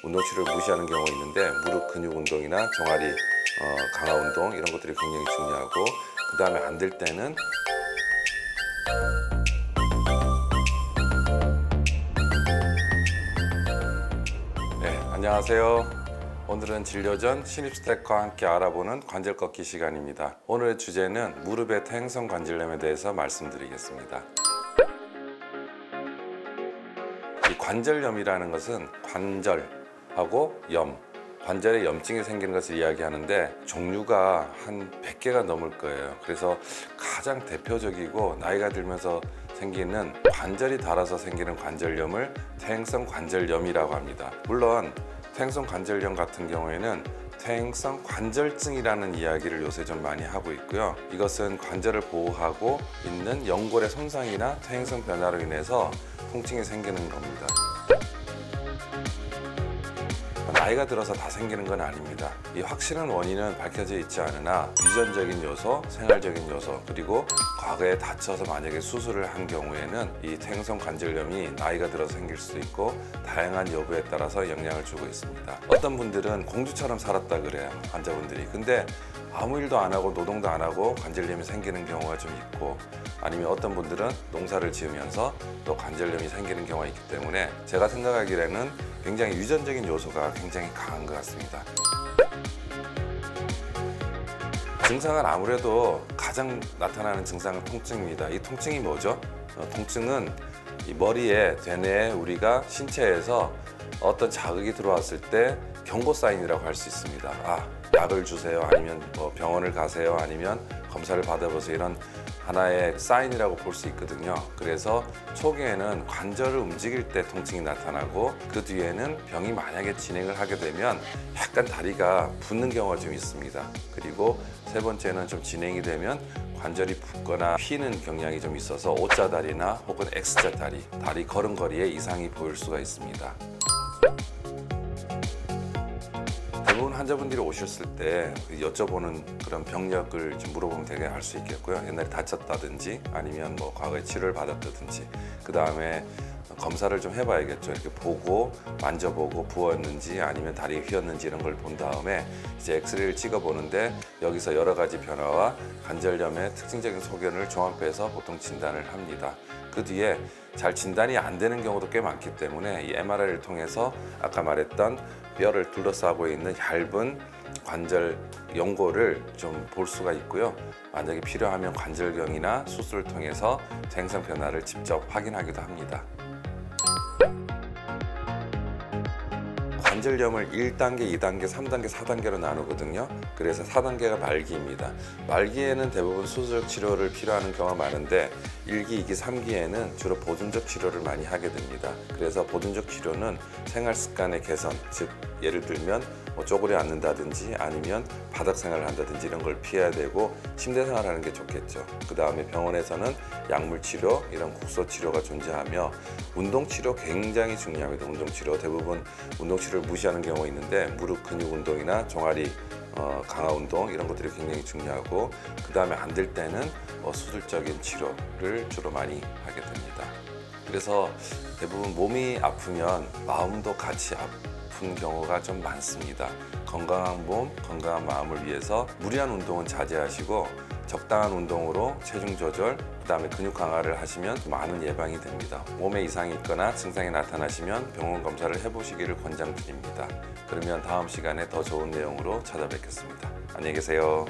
운동 치료를 무시하는 경우가 있는데 무릎 근육 운동이나 종아리 강화 운동 이런 것들이 굉장히 중요하고, 그 다음에 안 될 때는 네, 안녕하세요. 오늘은 진료 전 신입스텝과 함께 알아보는 관절 꺾기 시간입니다. 오늘의 주제는 무릎의 퇴행성 관절염에 대해서 말씀드리겠습니다. 이 관절염이라는 것은 관절하고 염, 관절에 염증이 생기는 것을 이야기하는데 종류가 한 100개가 넘을 거예요. 그래서 가장 대표적이고 나이가 들면서 생기는 관절이 닳아서 생기는 관절염을 퇴행성 관절염이라고 합니다. 물론 퇴행성 관절염 같은 경우에는 퇴행성 관절증이라는 이야기를 요새 좀 많이 하고 있고요. 이것은 관절을 보호하고 있는 연골의 손상이나 퇴행성 변화로 인해서 통증이 생기는 겁니다. 나이가 들어서 다 생기는 건 아닙니다. 이 확실한 원인은 밝혀져 있지 않으나 유전적인 요소, 생활적인 요소, 그리고 과거에 다쳐서 만약에 수술을 한 경우에는 이 퇴행성 관절염이 나이가 들어서 생길 수도 있고 다양한 여부에 따라서 영향을 주고 있습니다. 어떤 분들은 공주처럼 살았다 그래요, 환자분들이. 근데 아무 일도 안 하고 노동도 안 하고 관절염이 생기는 경우가 좀 있고, 아니면 어떤 분들은 농사를 지으면서 또 관절염이 생기는 경우가 있기 때문에 제가 생각하기에는 굉장히 유전적인 요소가 굉장히 강한 것 같습니다. 증상은 아무래도 가장 나타나는 증상은 통증입니다. 이 통증이 뭐죠? 통증은 이 머리에, 대뇌에 우리가 신체에서 어떤 자극이 들어왔을 때 경고 사인이라고 할 수 있습니다. 약을 주세요, 아니면 병원을 가세요, 아니면 검사를 받아보세요, 이런 하나의 사인이라고 볼 수 있거든요. 그래서 초기에는 관절을 움직일 때 통증이 나타나고, 그 뒤에는 병이 만약에 진행을 하게 되면 약간 다리가 붓는 경우가 좀 있습니다. 그리고 세 번째는 좀 진행이 되면 관절이 붓거나 휘는 경향이 좀 있어서 O자 다리나 혹은 X자 다리 걸음걸이에 이상이 보일 수가 있습니다. 대부분 환자분들이 오셨을 때 여쭤보는 그런 병력을 좀 물어보면 되게 알 수 있겠고요. 옛날에 다쳤다든지 아니면 과거에 치료를 받았다든지, 그 다음에 검사를 좀 해봐야겠죠. 이렇게 보고 만져보고 부었는지 아니면 다리가 휘었는지 이런 걸 본 다음에 이제 엑스레이를 찍어보는데 여기서 여러 가지 변화와 관절염의 특징적인 소견을 종합해서 보통 진단을 합니다. 그 뒤에 잘 진단이 안 되는 경우도 꽤 많기 때문에 이 MRI를 통해서 아까 말했던 뼈를 둘러싸고 있는 얇은 관절 연골을 좀 볼 수가 있고요. 만약에 필요하면 관절경이나 수술을 통해서 퇴행성 변화를 직접 확인하기도 합니다. 관절염을 1단계, 2단계, 3단계, 4단계로 나누거든요. 그래서 4단계가 말기입니다. 말기에는 대부분 수술적 치료를 필요하는 경우가 많은데 1기, 2기, 3기에는 주로 보존적 치료를 많이 하게 됩니다. 그래서 보존적 치료는 생활 습관의 개선, 즉 예를 들면 쪼그려 앉는다든지 아니면 바닥 생활을 한다든지 이런 걸 피해야 되고 침대 생활을 하는 게 좋겠죠. 그 다음에 병원에서는 약물 치료, 이런 국소 치료가 존재하며 운동 치료 굉장히 중요합니다. 운동 치료 대부분 운동 치료를 무시하는 경우가 있는데 무릎 근육 운동이나 종아리 강화 운동 이런 것들이 굉장히 중요하고, 그 다음에 안 될 때는 수술적인 치료를 주로 많이 하게 됩니다. 그래서 대부분 몸이 아프면 마음도 같이 아픈 경우가 좀 많습니다. 건강한 몸, 건강한 마음을 위해서 무리한 운동은 자제하시고 적당한 운동으로 체중 조절, 그 다음에 근육 강화를 하시면 많은 예방이 됩니다. 몸에 이상이 있거나 증상이 나타나시면 병원 검사를 해보시기를 권장드립니다. 그러면 다음 시간에 더 좋은 내용으로 찾아뵙겠습니다. 안녕히 계세요.